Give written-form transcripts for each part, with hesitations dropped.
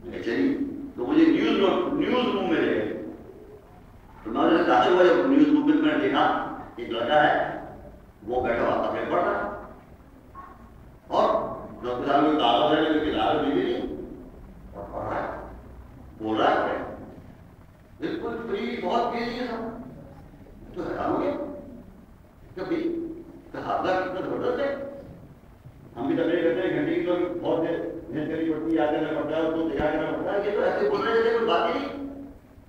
چلیے تو مجھے نیوز روم میں لے گئے. تو میں نے داخل ہوا, جب نیوز روم میں نے دیکھا ایک لڑکا ہے وہ بیٹھا ہوا اپنے پڑھ رہا, اور ڈاکٹر صاحب نے کاغذ ہے کہ کتاب دی نہیں, اور پڑھ رہا ہے, بول رہا ہے بالکل فری, بہت تیزی ہے سب. تو حیران ہو گیا کہ بھائی حافظہ کتنا زبردست ہے. ہم بھی تقریر کرتے ہیں گھنٹے کی, تو بہت دیر محنت کرنی پڑتی ہے, یاد کرنا پڑتا ہے, اس کو تیار کرنا پڑتا ہے. یہ تو ایسے بول رہے جیسے کوئی بات ہی نہیں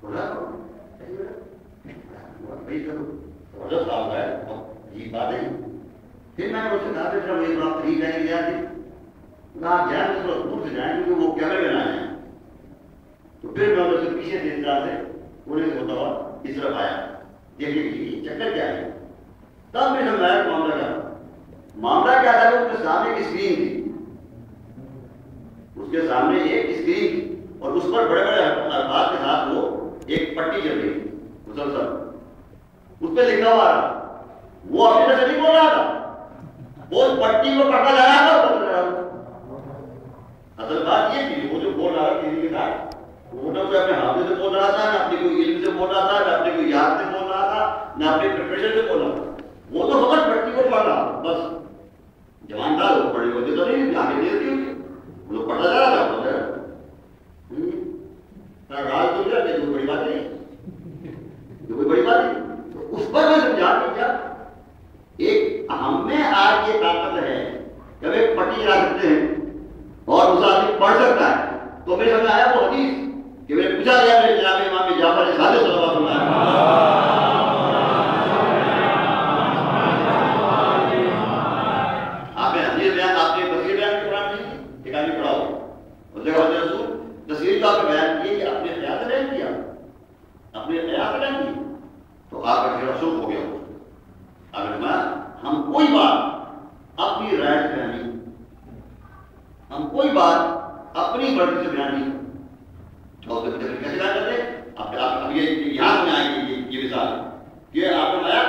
بول رہا بھائی, زبردست حافظہ ہے, بہت عجیب بات ہے. پھر میں نے اس سے کہا کہ یہ بات طریقہ ہے کہ آپ جائیں تو تھوڑا دور سے جائیں کیونکہ وہ کیمرے میں نہ جائیں. تو پھر میں اسے پیچھے سے اس طرح سے پورے سے ہوتا ہوا اس طرف آیا دیکھنے کے لیے چکر کیا ہے. تب میں سمجھایا معاملہ کیا تھا. اس کے سامنے ایک اسکرین تھی, اس کے سامنے ایک اسکرین تھی, اور اس پر بڑے بڑے الفاظ کے ساتھ وہ ایک پٹی چل رہی تھی مسلسل, اس پہ لکھا ہوا رہا. وہ اپنی طرف سے نہیں بول رہا تھا, وہ پٹی کو پکڑ لگا تھا. اصل بات یہ تھی وہ جو بول رہا تھا کسی کے ساتھ, وہ نہ کوئی اپنے حافظ سے بول رہا تھا, نہ اپنی کوئی علم سے بول رہا تھا, نہ اپنی کوئی یاد سے بول رہا تھا, نہ اپنے پریپریشن سے بول رہا تھا. وہ تو فقط پٹی کو پڑھ رہا تھا بس. جوان تھا وہ پڑھی ہوتی تو نہیں, آگے دے دی وہ تو پڑھتا جا رہا تھا. راز تو کیا کہ کوئی بڑی بات نہیں, یہ کوئی بڑی بات نہیں. تو اس پر میں سمجھا کیا ایک ہم میں آج یہ طاقت ہے کہ ہم ایک پٹی چلا سکتے ہیں اور اس آدمی پڑھ سکتا ہے. تو میرے سمجھ آیا وہ حدیث کہ میں نے پوچھا گیا میرے جناب امام جعفر صادق صلی اللہ علیہ وسلم, آپ نے حدیث بیان, آپ نے تصویر بیان کی قرآن نہیں کی, ایک آدمی پڑھا ہو اس جگہ حضرت رسول تصویر کا آپ نے بیان کیے کہ اپنے خیال سے بیان کیا, اپنے خیال سے بیان کی, تو آپ کا چہرہ سرخ ہو گیا. اگر میں ہم کوئی بات اپنی رائے سے بیان نہیں, ہم کوئی بات اپنی مرضی سے بیان نہیں اور کیسے بیان کرتے. اب یہ یہاں میں آئے گی یہ مثال کہ آپ نے بتایا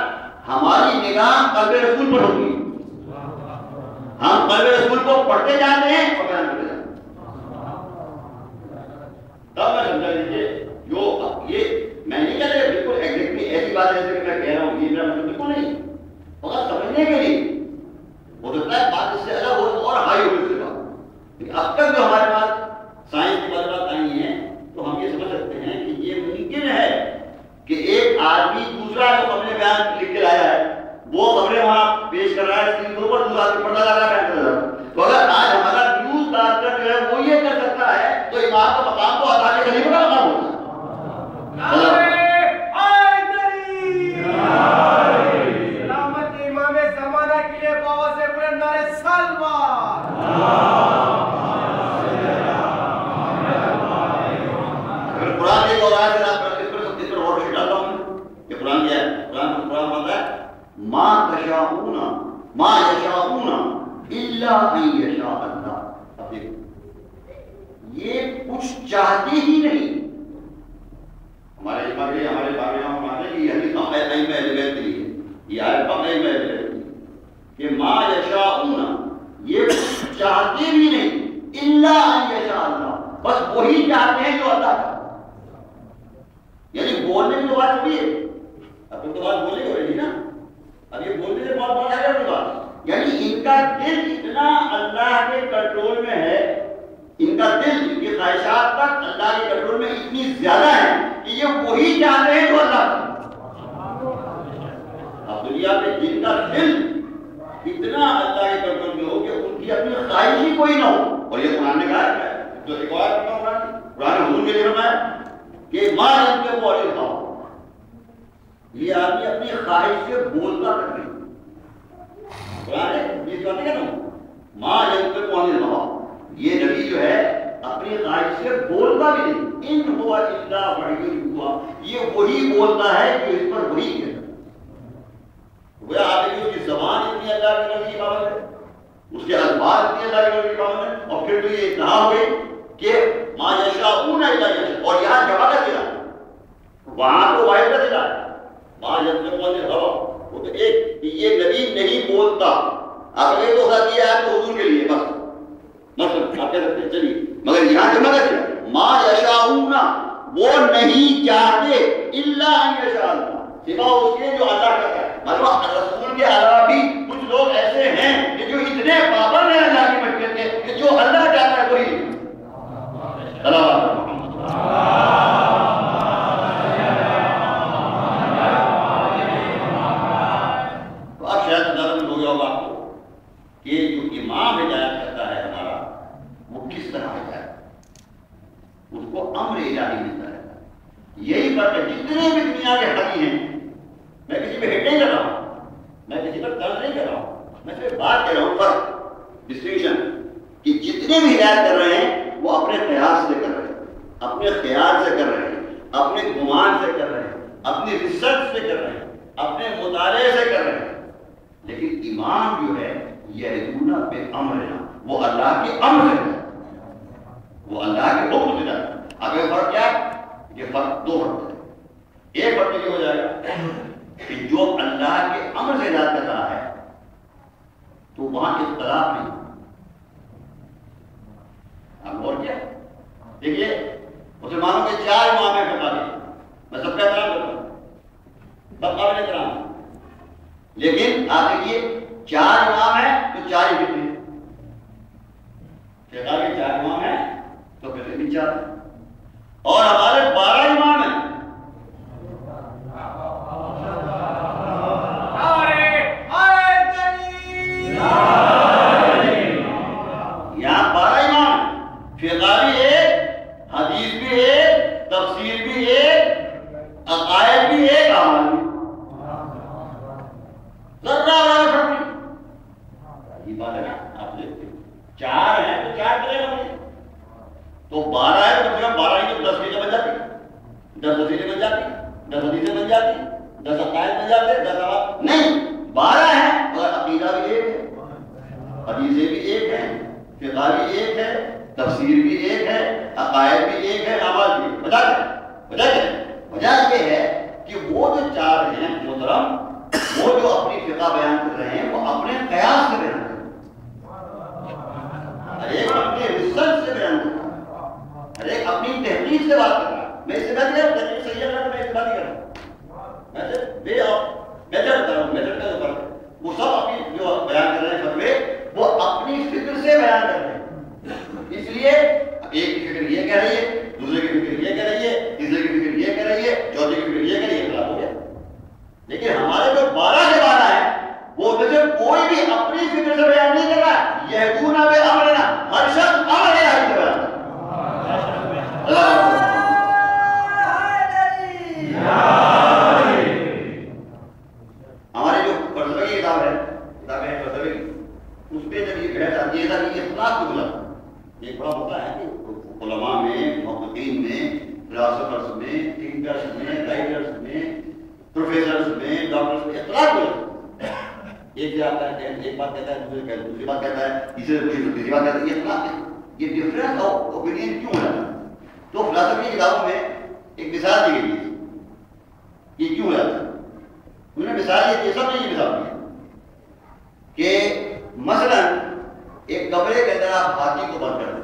ہماری نگاہ قلب رسول پر ہوگی, ہم قلب رسول کو پڑھتے جاتے ہیں اور بیان کرتے جاتے ہیں. تب میں سمجھا دیجیے جو یہ میں نہیں کہہ رہا بالکل ایگزیکٹلی ایسی بات ہے جیسے کہ میں کہہ رہا ہوں, یہ میرا مطلب بالکل نہیں, مگر سمجھنے کے لیے ہو سکتا ہے بات اس سے الگ ہو اور ہائی ہو اس سے بات. لیکن اب تک جو ہمارے پاس سائنس کی بات آئی ہیں تو ہم یہ سمجھ سکتے ہیں کہ یہ ممکن ہے کہ ایک آدمی دوسرا جو اپنے بیان لکھ کے لایا ہے وہ خبریں وہاں پیش کر رہا ہے, اسکرین کے اوپر دوسرا آدمی پڑھتا جا رہا ہے, بیان کر رہا ہے. تو اگر آج ہمارا نیوز کاسٹر جو ہے وہ یہ کر سکتا ہے تو امام کا مقام کو ہٹا کے خلیفہ کا مقام ہوتا ہے. ما یشاءون الا ان یشاء اللہ. اب دیکھو یہ کچھ چاہتے ہی نہیں. ہمارے بارے میں مانتے ہیں کہ یہ حدیث ائمہ اہل بیت کے لیے, یہ آیت ائمہ اہل بیت کے لیے کہ ما یشاءون یہ کچھ چاہتے بھی نہیں الا ان یشاء اللہ, بس وہی چاہتے ہیں جو اللہ چاہتا. یعنی بولنے کی تو بات ہوئی ہے, اب تو بات بولنے ہو رہی نا, اب یہ بولنے سے بہت بڑا ہے بات. یعنی ان کا دل اتنا اللہ کے کنٹرول میں ہے, ان کا دل ان کی خواہشات تک اللہ کے کنٹرول میں اتنی زیادہ ہے کہ یہ وہی چاہتے ہیں جو اللہ چاہتا. اب دنیا میں جن کا دل اتنا اللہ کے کنٹرول میں ہو کہ ان کی اپنی خواہش ہی کوئی نہ ہو, اور یہ قرآن نے کہا ہے جو ایک اور قرآن حضور کے لیے فرمایا کہ ماں ان کے وہ علی تھا, یہ آدمی اپنی خواہش سے بولتا تک نہیں. قرآن یہ بات ہے نا ماں جب کون رہا, یہ نبی جو ہے اپنی خواہش سے بولتا بھی نہیں. ان ہوا الا وحی ہوا, یہ وہی بولتا ہے جو اس پر وہی کہتا ہے. وہ آپ دیکھیں اس کی زبان اتنی اللہ کی مرضی کی پابند ہے, اس کے الفاظ اتنی اللہ کی مرضی کی پابند ہے, اور پھر تو یہ اتنا ہو گئی کہ ما یشاءون الا یشاء, اور یہاں جمع کر دیا, وہاں تو واحد کر دیا ماں جب کون رہا. وہ تو ایک یہ نبی نہیں بولتا. آپ نے تو دیا ہے تو حضور کے لیے بس مثلا آپ کہہ سکتے ہیں چلیے, مگر یہاں جمع کر دیا ما یشاؤون وہ نہیں چاہتے الا ان یشاء اللہ سوا اس کے جو اللہ کرتا ہے. مطلب رسول کے علاوہ بھی کچھ لوگ ایسے ہیں کہ جو اتنے پابند ہیں اللہ کی مشیت کے کہ جو اللہ چاہتا ہے وہی تو اب شاید اندازہ ہو گیا ہوگا آپ کو کہ جو امام ہدایت کرتا ہے ہمارا وہ کس طرح ہدایت اس کو امر الہی ملتا ہے. یہی فرق ہے. جتنے بھی دنیا کے حقی ہیں میں کسی پہ ہٹ نہیں کر رہا ہوں, میں کسی پر طرز نہیں کر رہا ہوں, میں صرف بات کر رہا ہوں فرق ڈسٹنکشن کہ جتنے بھی ہدایت کر رہے ہیں وہ اپنے قیاس سے کر رہے ہیں, اپنے خیال سے کر رہے ہیں, اپنے گمان سے کر رہے ہیں, اپنی ریسرچ سے کر رہے ہیں, اپنے مطالعے سے کر رہے ہیں. لیکن امام جو ہے یہدون بامرنا وہ اللہ کے امر سے ہے, وہ اللہ کے حکم سے ہے. اگر فرق کیا ہے؟ یہ فرق دو فرق ہے. ایک فرق یہ ہو جائے گا کہ جو اللہ کے امر سے ہدایت کر رہا ہے تو وہاں اختلاف نہیں. اب اور کیا دیکھیے مسلمانوں کے 4 امام ہیں فقہ کے, میں سب کا احترام کرتا ہوں, سب قابل احترام ہیں, لیکن آپ دیکھیے 4 امام ہیں تو 4 ہی فقہ ہیں. فقہ کے 4 امام ہیں تو فقہ بھی 4 ہیں, اور ہمارے 12 امام ہیں. یہاں 12 امام ہیں, فقہ بھی ایک, حدیث بھی ایک, تفسیر بھی ایک, عقائد بھی ایک, عمل بھی. یہ بات ہے نا, آپ دیکھتے 4 ہیں تو 4 کرے گا مجھے, تو 12 ہے تو 12 ہی تو 10 چیزیں بن جاتی, 10 تفسیریں بن جاتی, 10 حدیثیں بن جاتی, 10 عقائد بن جاتے, 10 عوام نہیں 12 ہیں. مگر عقیدہ بھی ایک ہے, حدیثیں بھی ایک ہیں, فقہ بھی ایک ہے, تفسیر بھی ایک ہے, عقائد بھی ایک ہے, عمل بھی. وجہ یہ ہے کہ وہ جو 4 ہیں محترم, وہ جو اپنی فقہ بیان کر رہے ہیں وہ اپنے قیاس سے بیان کر رہے ہیں, ہر ایک اپنے ریسرچ سے بیان کر رہا ہے, ہر ایک اپنی تحقیق سے بات کر رہا ہے. میں اس سے بات کر رہا ہوں, صحیح ہے میں اس سے بات کر رہا ہوں, میں سے بے اور میتھڈ بتا رہا ہوں, میتھڈ کا جو فرق ہے وہ سب اپنی جو بیان کر رہے ہیں فتوے وہ اپنی فکر سے بیان کر رہے ہیں. اس لیے ایک کی فکر یہ کہہ رہی ہے, دوسرے کی فکر یہ کہہ رہی ہے, تیسرے کی فکر یہ کہہ رہی ہے, چوتھے کی فکر یہ کہہ رہی ہے, خلاف ہو گیا. لیکن ہمارے جو 12 کے 12 ہیں وہ میں سے کوئی بھی اپنی فکر سے بیان نہیں کر رہا. یہدون بامرنا, ہر شخص امر الہی سے بیان کر رہا ہے. ہماری جو فلسفے کی کتاب ہے, کتاب ہے فلسفے کی, اس پہ جب یہ بحث آتی ہے کہ اخلاق کو بلا, ایک بڑا ہوتا ہے کہ علماء میں, محققین میں, فلاسفرز میں, تھنکرز میں, رائٹرز میں, پروفیسرز میں, ڈاکٹرز میں اخلاق کو ایک آتا ہے, ایک بات کہتا ہے, دوسری بات کہتا ہے, تیسری بات کہتا ہے. یہ اخلاق ہے, یہ ڈفرینس آف اوپینین کیوں ہے؟ تو فلسفے کی کتابوں میں ایک مثال دی گئی ہے یہ کیوں ہے. انہوں نے مثال یہ سب نے یہ مثال دی کہ مثلا ایک کمرے کے اندر آپ ہاتھی کو بند کر دیں,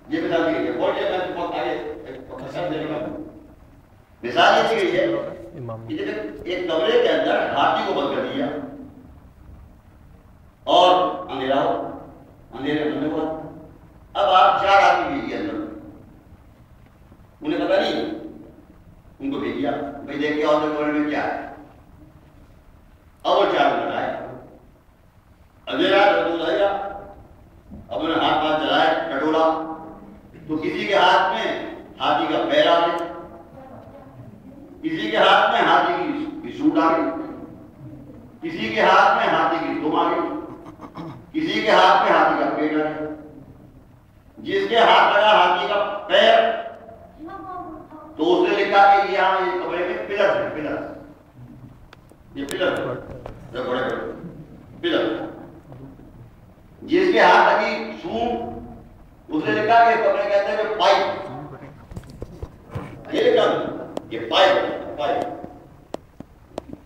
یہ مثال دی گئی ہے. اور یہ میں بہت آگے مثال یہ دی گئی ہے کہ جب ایک کمرے کے اندر ہاتھی کو بند کر دیا اور اندھیرا ہو, اندھیرے میں ہوا, اب آپ 4 آدمی بھیجیے اندر, انہیں پتا نہیں, ان کو بھیجیا بھائی دیکھ کے اور کمرے میں کیا ہے. اب وہ 4 منٹ آئے, اندھیرا دودھ آئے گا, اب انہیں ہاتھ چلائے کٹورا, تو کسی کے ہاتھ میں ہاتھی کا پیر آ گیا, کسی کے ہاتھ میں ہاتھی کی سوٹ آ گئی, کسی کے ہاتھ میں ہاتھی کی دم آ گئی, کسی کے ہاتھ میں ہاتھی کا پیٹ آ گیا, جس کے ہاتھ لگا ہاتھی کا پیر تو اس نے لکھا کہ یہاں یہ کمرے میں پلر ہے, پلر, یہ پلر ہے, بڑے بڑے پلر. جس کے ہاتھ لگی سون اس نے لکھا کہ کمرے کہتے ہیں پائپ, یہ لکھا یہ پائپ, پائپ.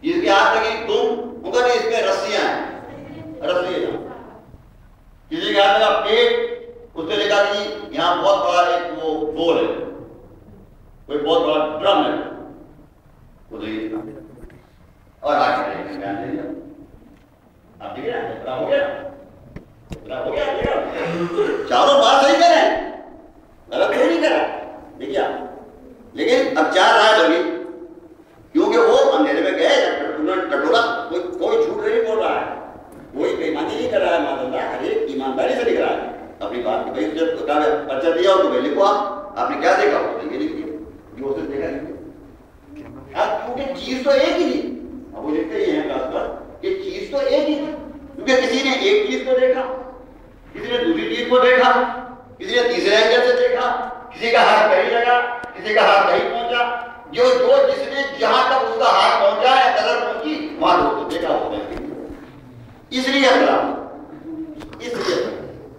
جس کے ہاتھ لگی تم ان کا اس پہ رسیاں ہیں, رسی ہے. کسی کے ہاتھ لگا پیٹ اس نے لکھا کہ جی یہاں بہت بڑا ایک وہ بول ہے، کوئی بہت بڑا ڈرم ہے، وہ دیکھیے اور آ کے بیان دے دیا، آپ دیکھ رہے ہیں اتنا ہو گیا، اتنا ہو گیا، چاروں بات صحیح کر رہے ہیں، غلط کوئی نہیں کر رہا، دیکھیے آپ، لیکن اب چار رائے بنی کیونکہ وہ اندھیرے میں گئے ٹٹولا، کوئی جھوٹ نہیں بول رہا ہے، کوئی بےایمانی نہیں کر رہا ہے، معاذ اللہ ہر ایک ایمانداری سے لکھ رہا ہے اپنی بات کی، بھائی جب پرچہ دیا ہو تو بھائی لکھو، آپ نے کیا دیکھا ہو یہ لکھ دیا، جو اس نے دیکھا لکھ، اب کیونکہ چیز تو ایک ہی تھی، اب وہ لکھتے ہی ہیں خاص پر کہ چیز تو ایک ہی تھی، کیونکہ کسی نے ایک چیز کو دیکھا، کسی نے دوسری چیز کو دیکھا، کسی نے تیسرے اینگل سے دیکھا، کسی کا ہاتھ کہیں لگا، کسی کا ہاتھ کہیں پہنچا، جو جس نے جہاں تک اس کا ہاتھ پہنچا ہے نظر پہنچی وہاں اس کو دیکھا ہوتا ہے، اس لیے اس لیے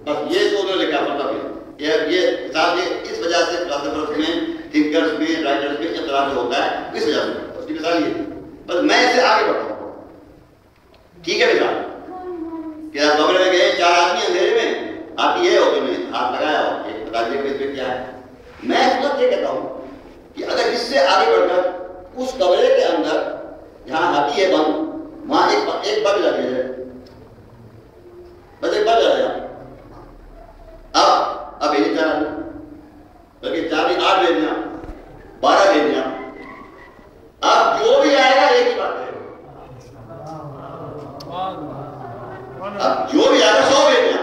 بس یہ تو انہوں نے لکھا مطلب یہ کتاب اس وجہ سے فلاسفرز میں، تھنکرز میں، رائٹرز میں اختلاف جو ہوتا ہے اس وجہ سے، اس کی مثال یہ بس میں اس سے آگے بڑھتا ہوں، ٹھیک ہے مثال کہ آپ کمرے میں گئے، چار آدمی اندھیرے میں، آپ یہ ہو تم نے ہاتھ لگایا ہو کہ بتا دیجیے کہ اس پہ کیا ہے، میں اس وقت یہ کہتا ہوں کہ اگر اس سے آگے بڑھ کر اس کمرے کے اندر جہاں ہاتھی ہے بند وہاں ایک بگ لگے جائے، بس ایک بگ لگا جائے، اب یہ چار آدمی بلکہ 8 بھیجنا 12 بھیجنا، اب جو بھی آئے گا ایک ہی بات ہے، اب جو بھی آئے گا 100 بھیجنا،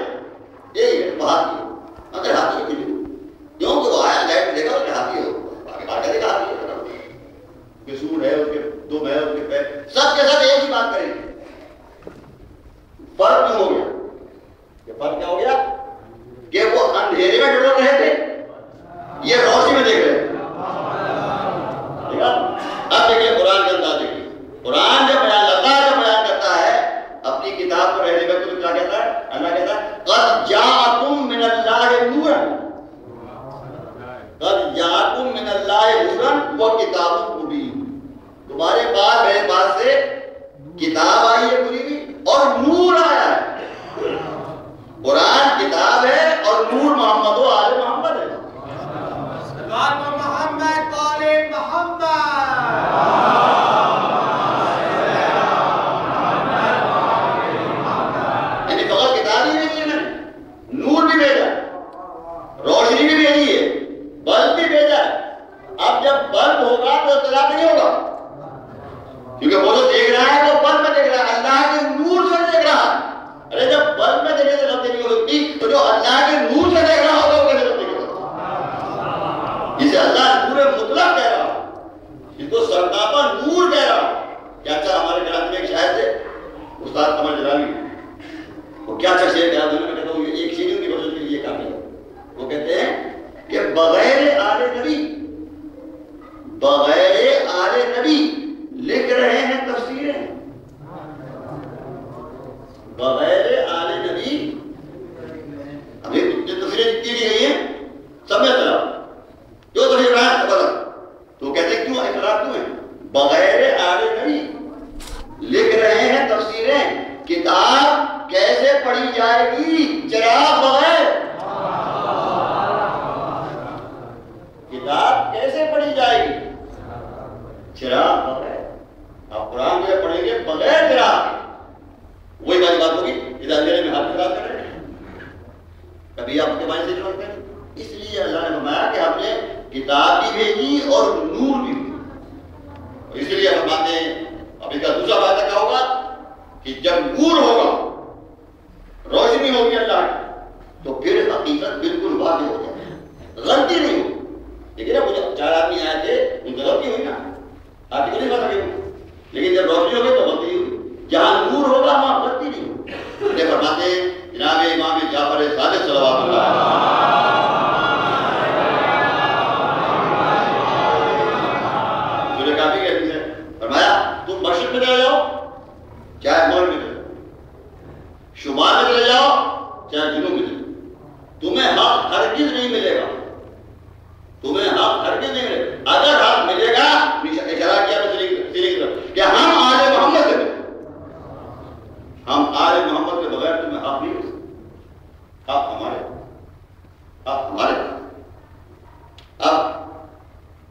یہی ہے وہ ہاتھی ہے، اگر ہاتھی ہے کیوں کہ وہ آیا لائٹ دیکھا کہ ہاتھی ہو آگے بات کرے گا، ہاتھی ہے کہ سور ہے، اس کے 2 محل، اس کے پیر، سب کے سب ایک ہی بات کریں گے، فرق کیوں ہو گیا؟ یہ فرق کیا ہو گیا کہ وہ اندھیرے میں ڈر رہے تھے، یہ روشنی میں دیکھ رہے تھے، ٹھیک ہے؟ اب دیکھیے قرآن کے انداز دیکھیے، قرآن جب بیان اللہ جب بیان کرتا ہے اپنی کتاب کو رہنے میں، تو کیا کہتا ہے؟ اللہ کہتا ہے قد جاءکم من اللہ نورا، قد جاءکم من اللہ نورا وکتاب مبین، تمہارے پاس میرے پاس سے کتاب آئی ہے پوری بھی اور نور آیا ہے، قرآن کتاب ہے اور نور محمد و آل محمد ہے، محمد آل محمد، یعنی فقط کتاب ہی نہیں ہے، میں نور بھی بھیجا، روشنی بھی بھیجی ہے، بلب بھی بھیجا ہے، اب جب بلب ہوگا تو اختلاف نہیں ہوگا، کیونکہ وہ جو دیکھ رہا ہے وہ بلب میں دیکھ رہا ہے، اللہ کے نور سے دیکھ رہا ہے، ارے جب بلب میں دیکھنے سے غلطی نہیں ہوتی تو جو اللہ کے نور سے دیکھ رہا ہوگا وہ کیسے غلطی کرے گا؟ اسے اللہ نور مطلق کہہ رہا، اس کو سرتاپا نور کہہ رہا، کیا اچھا ہمارے کراچی میں ایک شاعر تھے استاد قمر جلالی، وہ کیا اچھا شعر کہا، میں کہتا ہوں ایک شعر ان کی وجہ سے یہ کافی ہے، وہ کہتے ہیں کہ بغیر آل نبی، بغیر آل نبی لکھ رہے ہیں تفسیریں، بغیر آل نبی ابھی جو تفسیریں لکھی گئی ہیں سب میں اختلاف، جو تفسیر رہا ہے غلط، تو کہتے ہیں کیوں اختلاف کیوں ہے؟ بغیر آل نبی لکھ رہے ہیں تفسیریں، کتاب کیسے پڑھی جائے گی چراغ بغیر، کتاب کیسے پڑھی جائے گی چراغ بغیر، آپ قرآن جو پڑھیں گے بغیر چراغ، وہی بات ہوگی ادھر اندھیرے میں ہاتھ لگا کر رہے ہیں، کبھی آپ کے بارے سے ضرورت ہے، اس لیے اللہ نے فرمایا کہ ہم نے کتاب بھی بھیجی اور نور بھی بھیجی، اور اس لیے فرماتے ہیں اب اس کا دوسرا فائدہ کیا ہوگا کہ جب نور ہوگا، روشنی ہوگی اللہ کی، تو پھر حقیقت بالکل واضح ہو جائے گی، غلطی نہیں ہوگی، لیکن اب مجھے 4 آدمی آئے تھے ان کی غلطی ہوئی نا، آپ کو نہیں پتا کہ لیکن جب روشنی ہوگی تو غلطی ہوئی، جہاں نور ہوگا وہاں غلطی نہیں ہوگی، یہ فرماتے ہیں جناب امام جعفر صادق صلوات اللہ سورہ کافی کے حدیث ہے، فرمایا تم مشرق میں چلے جاؤ چاہے مغرب میں چلے جاؤ، شمال میں چلے جاؤ چاہے جنوب میں چلے جاؤ، تمہیں حق ہرگز نہیں ملے گا، تمہیں حق ہرگز نہیں ملے گا، اگر حق ملے گا اشارہ کیا تو سینے کی طرف کہ ہم آل محمد سے ملے، ہم آل محمد کے بغیر تمہیں حق نہیں مل سکتا، حق ہمارے، حق ہمارے پاس. اب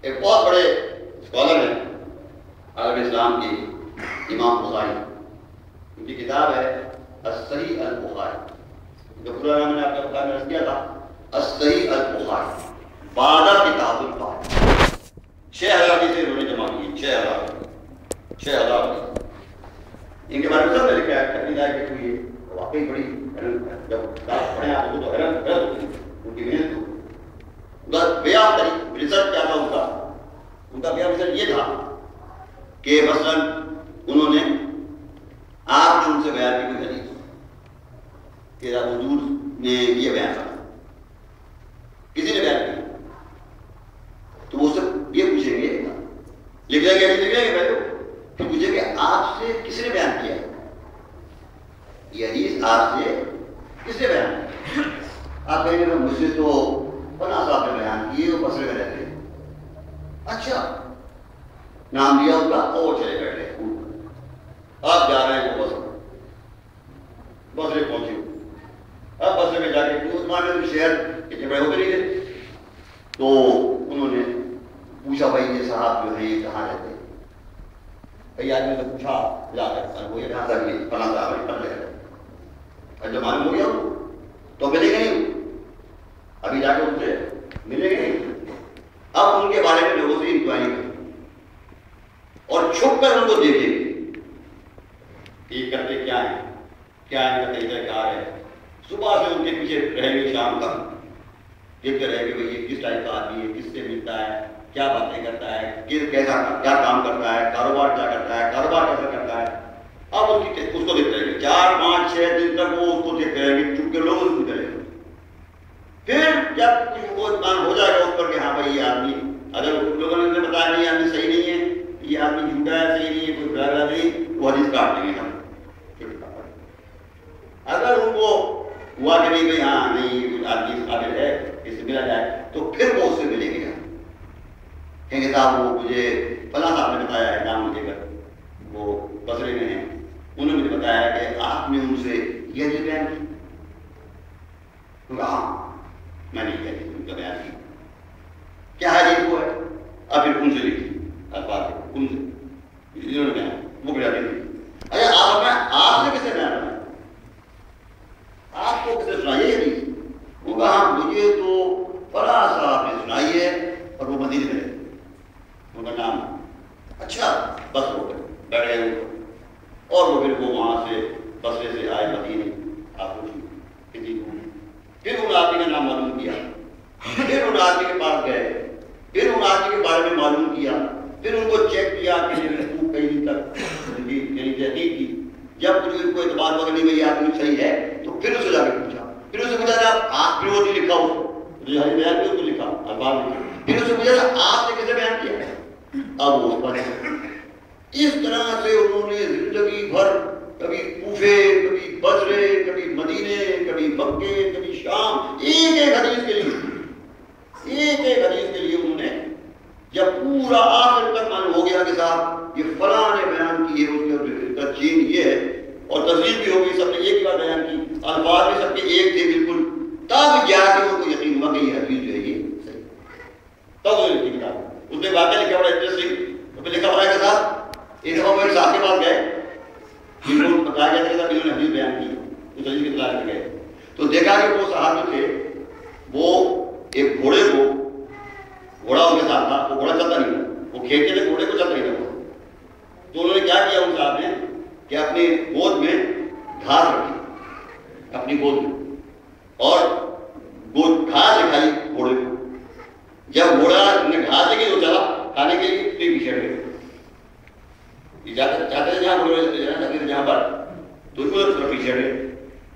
ایک بہت بڑے اسکالر ہیں عرب اسلام کے امام بخاری، ان کی کتاب ہے الصحیح البخاری. جو پورا نام میں نے آپ کا بخاری میں عرض کیا تھا، الصحیح البخاری بعد کتاب الفاتح. 6000 حدیثیں انہوں نے جمع کی. 6000 ان کے بارے میں سب نے لکھا ہے. کبھی جائے کہ یہ واقعی بڑی جب پڑھیں آپ کو تو حیرت ہوتی ہے ان کی محنت کو. بیان ریسرچ کیا تھا ان کا بیان ریسرچ یہ تھا کہ مثلا انہوں نے آپ نے ان سے بیان کی کوئی حدیث کہ حضور نے یہ بیان کرا، کسی نے بیان کیا تو وہ سب یہ پوچھیں گے، لکھ دیں گے پہلے، پھر پوچھیں گے آپ سے کس نے بیان کیا یہ حدیث، آپ سے کس نے بیان کیا؟ آپ کہیں گے مجھ سے تو فلاں صاحب نے بیان کیے، وہ بصرے میں رہتے ہیں. اچھا نام لیا ان کا اور چلے بیٹھے. آپ جا رہے ہیں وہ بصرے پہنچے. اب بصرے میں جا کے شہر اتنے بڑے ہوتے نہیں تھے، تو انہوں نے پوچھا بھائی یہ صاحب جو ہے یہ کہاں رہتے ہیں؟ کئی آدمی نے پوچھا جا کر وہ یہ کہاں تھا کہ فلاں صاحب پڑھ رہے ہیں. جب معلوم ہو گیا تو ملے گا نہیں، ابھی جا کے ان سے ملے گا نہیں. اب ان کے بارے میں لوگوں سے انکوائری کریں اور چھپ کر ان کو دیکھیں گے یہ کرتے کیا ہے، کیا ان کا طریقہ کار ہے. صبح سے ان کے پیچھے رہیں گے، شام تک دیکھتے رہیں گے بھائی یہ کس ٹائپ کا آدمی ہے، کس سے ملتا ہے، کیا باتیں کرتا ہے، کیسا کیا کام کرتا ہے، کاروبار کیا کرتا ہے، کاروبار کیسا کرتا ہے. اب اس کو دیکھتے رہیں گے 4 5 6 دن تک وہ اس کو دیکھتے رہیں گے، چپ کے لوگ اس کو کریں گے. پھر جب وہ اطمینان ہو جائے گا اس پر کہ ہاں بھائی یہ آدمی، اگر لوگوں نے بتایا نہیں آدمی صحیح نہیں ہے، یہ آدمی جھوٹا ہے، صحیح نہیں ہے، کوئی ڈرائیور نہیں، وہ حدیث کاٹ دیں گے ہم. اگر ان کو ہوا کہ نہیں بھائی ہاں نہیں کچھ آدمی قابل ہے اس سے ملا جائے تو پھر وہ اس سے ملیں گے. کہیں گے صاحب وہ مجھے فلاں صاحب نے بتایا ہے، نام مجھے کر وہ بصرے میں ہیں، انہوں نے مجھے بتایا کہ آپ نے ان سے یہ حدیث بیان کی. ہاں میں نے یہ ان کا بیان کیا. کیا حدیث وہ ہے؟ اب پھر ان سے لکھی الفاظ ان سے انہوں نے بیان وہ بیان کی. اچھا آپ نے کسے بیان کرنا، آپ کو کسے سنائی ہے حدیث؟ وہ کہا ہاں مجھے تو فلاں صاحب نے سنائی ہے اور وہ مدینے میں رہتے، ان کا نام. اچھا بس ہو گئے بیٹھے ہیں اور وہ پھر وہ وہاں سے بصرے سے آئے مدینے. آپ کو کسی پھر ان آدمی کا نام معلوم کیا، پھر ان آدمی کے پاس گئے، پھر ان آدمی کے بارے میں معلوم کیا، پھر ان کو چیک کیا کہ کئی دن تک یعنی تحقیق کی. جب کچھ ان کو اعتبار ہوا کہ نہیں بھائی آدمی صحیح ہے تو پھر اسے جا کے پوچھا، پھر اسے پوچھا آپ پھر وہ نہیں لکھا اس کو بیان کیا اس کو لکھا الفاظ لکھا، پھر اسے پوچھا آپ نے کیسے بیان کیا. اب وہ اس پر اس طرح سے انہوں نے زندگی بھر کبھی کوفے، کبھی بصرے، کبھی مدینے، کبھی مکے، کبھی شام، ایک ایک حدیث کے لیے انہوں نے جب پورا آخر تک معلوم ہو گیا کہ صاحب یہ فلاں نے بیان کی ہے، اس کا چین یہ ہے اور تصدیق بھی ہوگی، سب نے ایک ہی بات بیان کی، الفاظ بھی سب کے ایک تھے بالکل، تب جا کے ان کو یقین ہوا کہ یہ حدیث جو ہے یہ صحیح. تب انہوں نے لکھی کتاب. اس نے واقعہ لکھا بڑا انٹرسٹنگ، اس میں لکھا ہوا ہے کہ صاحب ایک دفعہ وہ ایک صاحب کے پاس گئے جن کو بتایا گیا تھا کہ انہوں نے حدیث بیان کی، اس حدیث کی تلاش میں گئے تو دیکھا کہ وہ صاحب جو تھے وہ ایک گھوڑا ان کے ساتھ تھا، وہ گھوڑا چلتا نہیں تھا، وہ کھینچتے تھے گھوڑے کو، چلتا نہیں تھا. تو انہوں نے کیا کیا ان صاحب نے کہ اپنی گود میں گھاس رکھی، اپنی گود میں، اور گھاس دکھائی گھوڑے کو. جب گھوڑا نے گھاس دیکھی تو چلا کھانے کے لیے، پھر پیچھے گئے چاہتے تھے جہاں گھوڑے جہاں پر تو اس کو پیچھے گئے.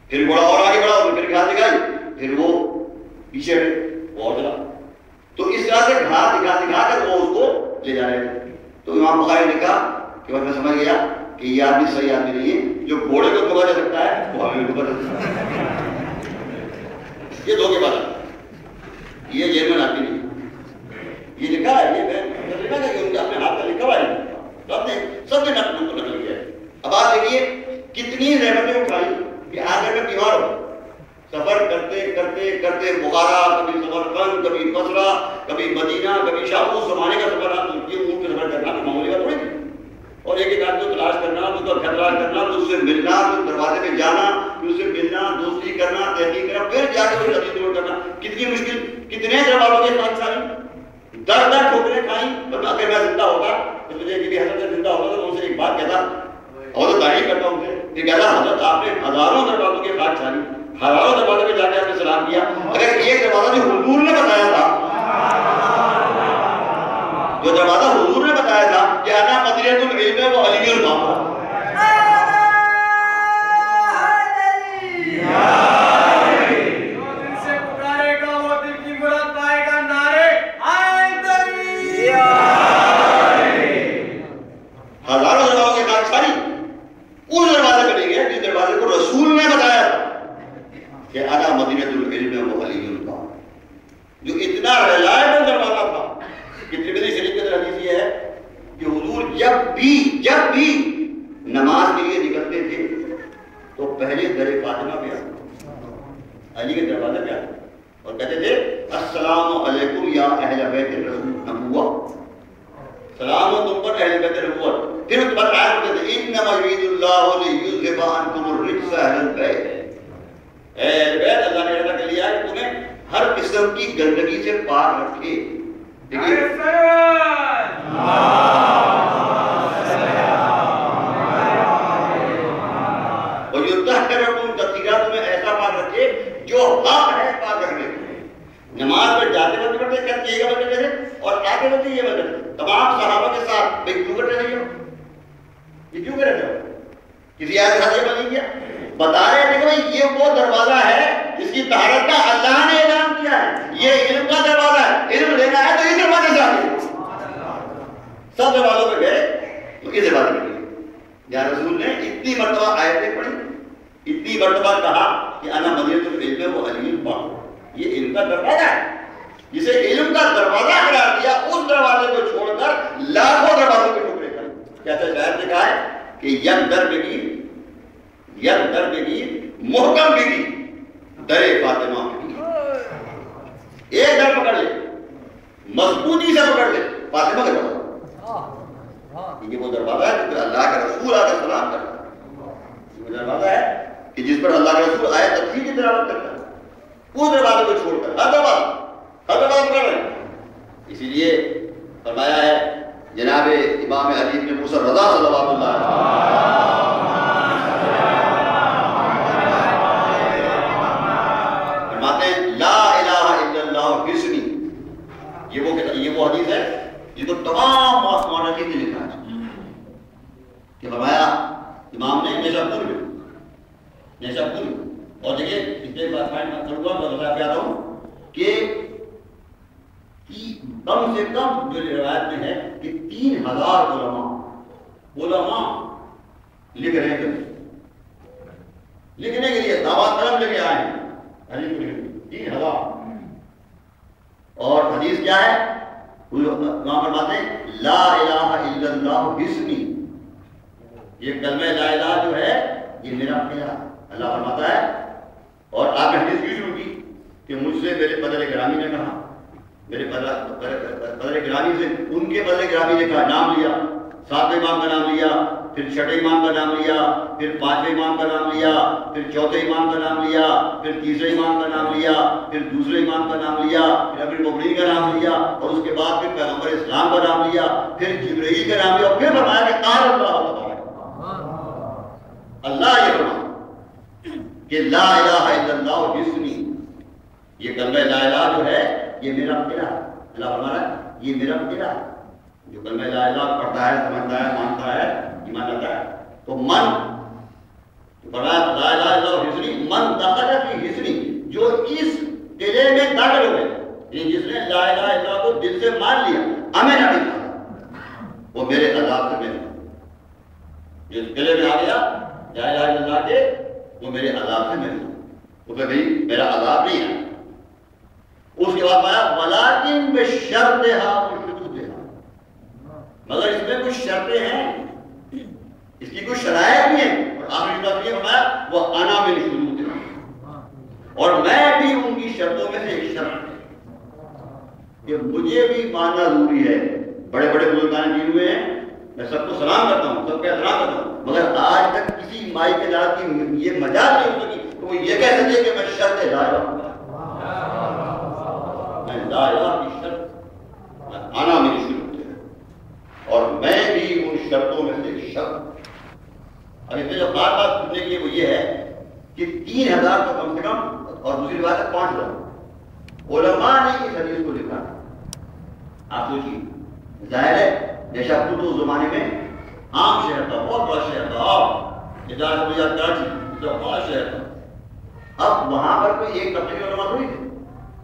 پھر گھوڑا اور آگے بڑھا، پھر گھاس دکھائی، پھر وہ پیچھے گئے، وہ اور چلا. تو اس طرح سے گھاس دکھا کر وہ اس کو لے جا رہے تھے. تو امام بخاری نے کہا کہ میں سمجھ گیا کہ یہ آدمی صحیح آدمی نہیں ہے، جو گھوڑے کو دھوکہ دے سکتا ہے وہ ہمیں بھی دھوکہ دے سکتا ہے. یہ دھوکے بازی، یہ جیل میں آتی نہیں. یہ لکھا ہے، یہ لکھا ہے کہ ان کے اپنے ہاتھ کا لکھا ہوا ہے، سب نے نقل کیا ہے. اب آپ دیکھیے کتنی رحمتیں اٹھائی کہ آخر میں بیمار ہو، سفر کرتے کرتے ایک کرتے بخارا، کبھی سمرقند، کبھی بصرہ، کبھی مدینہ، کبھی شام، اس زمانے کا سفر یہ اونٹ پہ سفر کرنا تو معمولی بات تھوڑی تھی. اور ایک آدمی کو تلاش کرنا، اس کا گھر تلاش کرنا، پھر اس سے ملنا، پھر دروازے پہ جانا، پھر اس سے ملنا، دوستی کرنا، تحقیق کرنا، پھر جا کے اس حدیث نوٹ کرنا. کتنی مشکل، کتنے دروازوں کے ساتھ ساری در در ٹھوکریں کھائیں. اگر میں زندہ ہوتا تو مجھے کہ حضرت زندہ ہوتا تو ان سے ایک بات کہتا اور تو تعریف کرتا ہوں سے کہ کہتا حضرت آپ نے ہزاروں دروازوں کے ساتھ چھالی، ہزاروں دروازے پہ جا کے آپ نے سلام کیا، اگر ایک دروازہ جو حضور نے بتایا تھا، جو دروازہ حضور نے بتایا تھا کہ انا مدینۃ العلم و علی الباب، ہزاروں دروازوں کے ساتھ چھالی، اس دروازے پہ نہیں گئے جس دروازے کو رسول نے بتایا تھا کہ انا مدینۃ العلم و علی الباب، جو اتنا ریلائبل دروازہ تھا. ترمذی شریف کے اندر حدیث یہ ہے کہ حضور جب بھی نماز کے لیے نکلتے تھے تو پہلے در فاطمہ پہ آتے، علی کے دروازے پہ آتے اور کہتے تھے السلام علیکم یا اہل بیت الرسول نبوہ، سلام ہو تم پر اہل بیت نبوت. پھر اس کے بعد آیت پڑھتے تھے انما یرید اللہ لیذھب عنکم الرجس اہل البیت، اے اہل بیت اللہ نے ارادہ کر لیا ہے کہ تمہیں ہر قسم کی گندگی سے پاک رکھے. دیکھیے اور یطہرکم تطہیرا، تمہیں ایسا پاک رکھے جو حق ہے پاک رکھنے کے. نماز میں جاتے وقت پڑھتے کہتے یہ بات کرتے تھے اور آتے وقت یہ بات کرتے. تمام صحابہ کے ساتھ بھائی کیوں کر رہے ہو، یہ کیوں کر رہے ہو؟ کسی آیت کے ساتھ یہ بنی کیا بتا رہے تھے کہ بھائی یہ وہ دروازہ ہے جس کی طہارت کا اللہ نے اعلان کیا ہے، یہ علم کا دروازہ ہے، علم لینا ہے تو یہ دروازے سے آگے. سب دروازوں پہ گئے تو اس دروازے پہ گئے. یا رسول نے اتنی مرتبہ آیتیں پڑھی، اتنی مرتبہ کہا کہ انا مدینۃ العلم و علی الباب، یہ علم کا دروازہ ہے. جسے علم کا دروازہ قرار دیا اس دروازے کو چھوڑ کر لاکھوں دروازوں کے ٹکڑے کر. کہتے شاعر نے کہا ہے کہ یک در بگیر محکم بگی در فاطمہ بگی. ایک در پکڑ لے، مضبوطی سے پکڑ لے فاطمہ کا دروازہ. یہ وہ دروازہ ہے جس پر اللہ کا رسول آ کر سلام کرتا ہے. یہ وہ دروازہ ہے کہ جس پر اللہ کا رسول آیا تفسیر کی تلاوت کرتا ہے. اس دروازے کو چھوڑ کر ہر دروازہ پکڑ رہے ہیں. اسی لیے فرمایا ہے جناب امام علی بن موسیٰ رضا صلی اللہ علیہ وسلم فرماتے ہیں لا الہ الا اللہ حسنی. یہ وہ حدیث ہے جس کو تمام مؤرخین نے لکھا ہے کہ فرمایا امام نے نیشاپور میں اور دیکھیے اتنے بات کروں گا تو بتا آتا ہوں کہ کم سے کم جو روایت میں ہے کہ 3000 علماء لکھ رہے ہیں، لکھنے کے لیے دعوت قلم لے کے آئے ہیں 3000. اور حدیث کیا ہے وہاں فرماتے ہیں لا الہ الا اللہ حسنی. یہ کلمہ لا الہ جو ہے یہ میرا پیارا اللہ فرماتا ہے. اور آپ نے حدیث کی شروع کی کہ مجھ سے میرے قدر گرامی نے کہا، میرے قدر گرامی سے ان کے قدر گرامی نے کہا، نام لیا، 7ویں امام کا نام لیا، پھر 6ٹھے امام کا نام لیا، پھر 5ویں امام کا نام لیا، پھر 4تھے امام کا نام لیا، پھر 3رے امام کا نام لیا، پھر 2سرے امام کا نام لیا، پھر امیر المؤمنین کا نام لیا، اور اس کے بعد پھر پیغمبر اسلام کا نام لیا، پھر جبرائیل کا نام لیا، اور پھر فرمایا کہ قال اللہ یہ فرمایا کہ لا الہ الا اللہ حسنی. یہ کلمہ لا الہ جو ہے یہ میرا پیارا اللہ فرما رہا ہے، یہ میرا پیارا جو کلمہ لا الہ پڑھتا ہے، سمجھتا ہے، مانتا ہے، ایمان لاتا ہے. تو من فرمایا لا الہ الا اللہ حسنی من دخل فی حسنی، جو اس قلعے میں داخل ہو گئے، جس نے لا الہ الا اللہ کو دل سے مان لیا، امن ابھی وہ میرے عذاب سے بچ. جس قلعے میں آ گیا لا الہ الا اللہ کے، وہ میرے عذاب سے بچ. وہ کہ بھئی میرا عذاب نہیں ہے. اس کے بعد آیا ولیکن بشرطھا وشروطھا، مگر اس میں کچھ شرطیں ہیں، اس کی کچھ شرائط بھی ہیں. اور آخری بات یہ فرمایا وہ انا من شروطھا، اور میں بھی ان کی کہ مجھے بھی ماننا ضروری ہے. بڑے بڑے بزرگان دین ہوئے ہیں, میں سب کو سلام کرتا ہوں, سب کا احترام کرتا ہوں, مگر آج تک کسی مائی کے ذات کی یہ مجال نہیں ہو سکی کہ وہ یہ کہہ سکے کہ میں شرط لا الہ ہوں, میں لا الہ کی شرط آنا میری شروع ہے, اور میں بھی ان شرطوں میں سے ایک شرط. اب اس میں جو بات سننے کے لیے وہ یہ ہے کہ 3000 تو کم سے کم, اور دوسری بات ہے 5000 علماء نے اس حدیث کو لکھا. آپ سوچیے, ظاہر ہے نیشا پور تو اس زمانے میں عام شہر تھا, بہت بڑا شہر تھا, کراچی بڑا شہر تھا. اب وہاں پر کوئی ایک طبقے کے علماء تھوڑی تھے.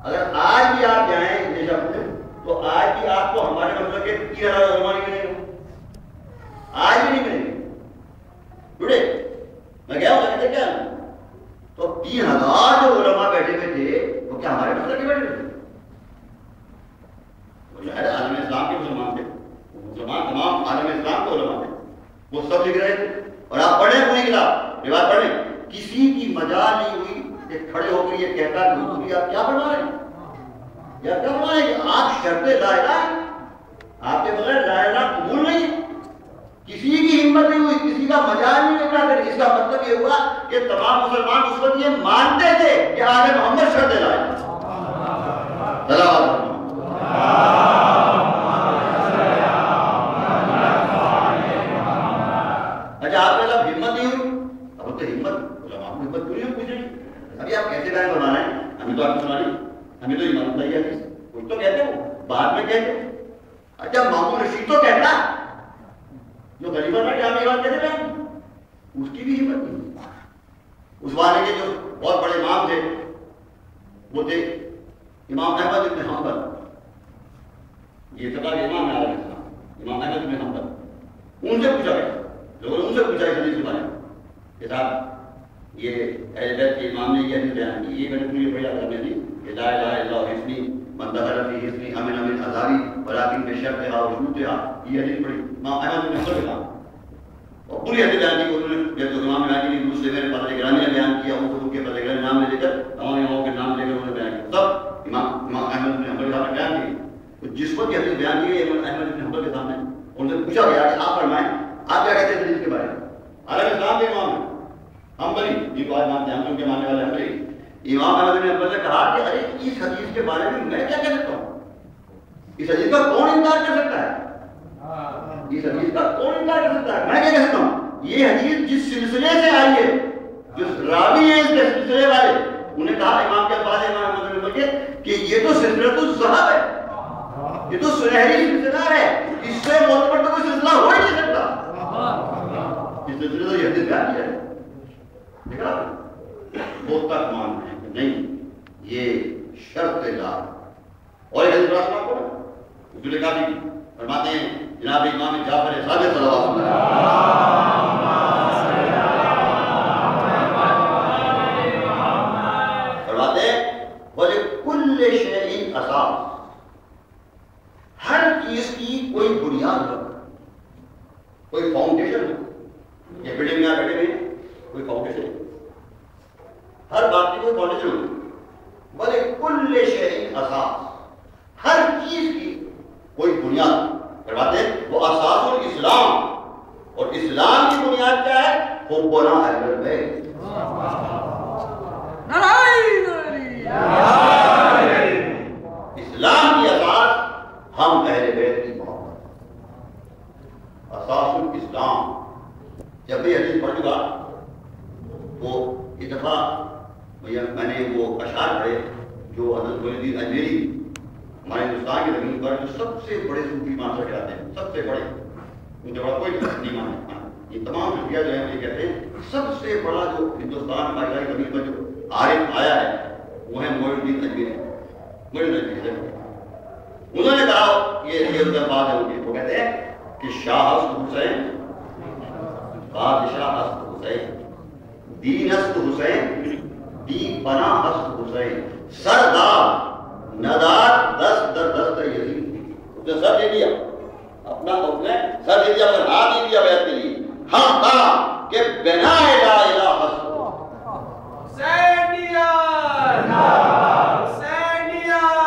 اگر آج بھی آپ جائیں نیشا پور تو آج بھی آپ کو ہمارے مطلب کے 3000 علماء نہیں ملیں گے, آج بھی نہیں ملیں گے. جڑے میں گیا ہوں کہتے کیا تو 3000 جو علماء بیٹھے ہوئے تھے وہ کیا ہمارے مطلب کے بیٹھے تھے؟ عالم اسلام کے مسلمان تھے, مسلمان تمام عالم اسلام کے علماء تھے, وہ سب لکھ رہے تھے. اور آپ پڑھیں اپنے خلاف روایت پڑھیں, کسی کی مجال نہیں ہوئی کہ کھڑے ہو کر یہ کہتا کہ حضور آپ کیا فرما رہے ہیں, یا کیا فرما رہے ہیں کہ آپ شرط لا الہ, آپ کے بغیر لا الہ قبول نہیں. کسی کی ہمت نہیں ہوئی, کسی کا مجال نہیں نکلا. پھر اس کا مطلب یہ ہوا کہ تمام مسلمان اس وقت یہ مانتے تھے کہ آج محمد شرط لا الہ. اچھا آپ کے ساتھ ہمت نہیں ہوئی, اب تو ہمت علماء کو ہمت کیوں نہیں پوچھ رہی. ابھی آپ کیسے بیان بنا رہے ہیں, ہمیں تو آپ کو سنا رہی, ہمیں تو ایمان بتائیے حدیث, کچھ تو کہتے ہو بعد میں کہتے. اچھا مامون رشید تو کہتا, جو خلیفہ تھا جامع بات کہتے ہیں, اس کی بھی ہمت نہیں. اس والے کے جو بہت بڑے امام تھے وہ تھے امام احمد بن حنبل. یہ سب کے امام ہے امام احمد بن حنبل. ان سے پوچھا گیا, لوگوں نے ان سے پوچھا اس حدیث کے بارے میں کہ صاحب یہ اہل بیت کے امام نے یہ حدیث بیان کی, یہ میں نے پوری بڑی کرنے دی کہ لا الہ الا اللہ حسنی من دخل فی حسنی امن من عذابی ولکن بشرطها وشروطها. یہ حدیث پڑھی امام احمد بن حنبل کے نام, اور پوری حدیث بیان کی. انہوں نے جب امام بیان کی دوسرے میرے فضل گرامی نے بیان کیا, ان کے فضل گرامی نام لے کر تمام اماموں کے نام لے کر انہوں نے بیان کیا. سب امام احمد بن حنبل نے بیان کی. تو جس وقت یہ حدیث بیان کی امام احمد بن حنبل کے سامنے ان سے پوچھا گیا کہ آپ فرمائیں آپ کیا کہتے ہیں حدیث کے بارے میں. عالم اسلام کے امام ہیں حنبلی, جن کو آج مانتے ہیں ہم ان کے ماننے والے حنبلی. امام احمد بن حنبل نے کہا کہ ارے اس حدیث کے بارے میں کیا کہہ سکتا ہوں, اس حدیث کا کون انکار کر سکتا ہے, اس حدیث کا کون انکار کر سکتا ہے, میں کیا کہہ سکتا ہوں. یہ حدیث جس سلسلے سے آئی ہے, جو راوی ہے اس کے سلسلے والے, انہوں نے کہا امام کے بعد امام احمد بن حنبل کے کہ یہ تو سلسلہ الذہب ہے, یہ تو سنہری سلسلہ ہے, اس سے معتبر تو کوئی سلسلہ ہو ہی نہیں سکتا. اس سلسلے سے یہ حدیث بیان کیا ہے, دیکھا وہ تک مان رہے ہیں کہ نہیں یہ شرط لا. اور ایک حدیث راسنا کو رسول کافی فرماتے ہیں جناب امام جعفر صادق صلی اللہ علیہ وسلم فرماتے ہیں وَلِكُلِّ شَيْءٍ أَسَاسٌ, ہر چیز کی کوئی بنیاد ہو, کوئی فاؤنڈیشن ہو. یہ بلڈنگ میں بیٹھے ہوئے کوئی فاؤنڈیشن ہے, ہر بات کی کوئی فاؤنڈیشن ہوگی. وَلِكُلِّ شَيْءٍ أَسَاسٌ, ہر چیز کی کوئی بنیاد. فرماتے ہیں وہ اساس الاسلام, اور اسلام کی بنیاد کیا ہے, حبنا اہل البیت. اسلام کی اساس ہم اہل بیت کی محبت, اساس الاسلام. جب بھی حدیث پڑھ چکا تو ایک دفعہ میں نے وہ اشعار پڑھے جو حضرت محی الدین اجمیری ہمارے ہندوستان کی زمین پر جو سب سے بڑے صوفی مانسا کہلاتے ہیں, سب سے بڑے, ان کے بڑا کوئی نہیں مانا. یہ تمام صوفیہ جو ہیں یہ کہتے ہیں سب سے بڑا جو ہندوستان ہماری زمین پر جو عارف آیا ہے وہ ہے محی الدین اجمیری. محی الدین اجمیری انہوں نے کہا یہ بات ہے ان کی, وہ کہتے ہیں کہ شاہ است حسین, بادشاہ است حسین, دین است حسین, دین بنا است حسین, سردار ندار دست در دست یزید. اس نے سر دے دیا اپنا, اس نے سر دے دیا اپنا ہاتھ دے دیا بیعت کے لیے. ہاں کہا کہ بنا لا الہ حسینیت, حسینیت,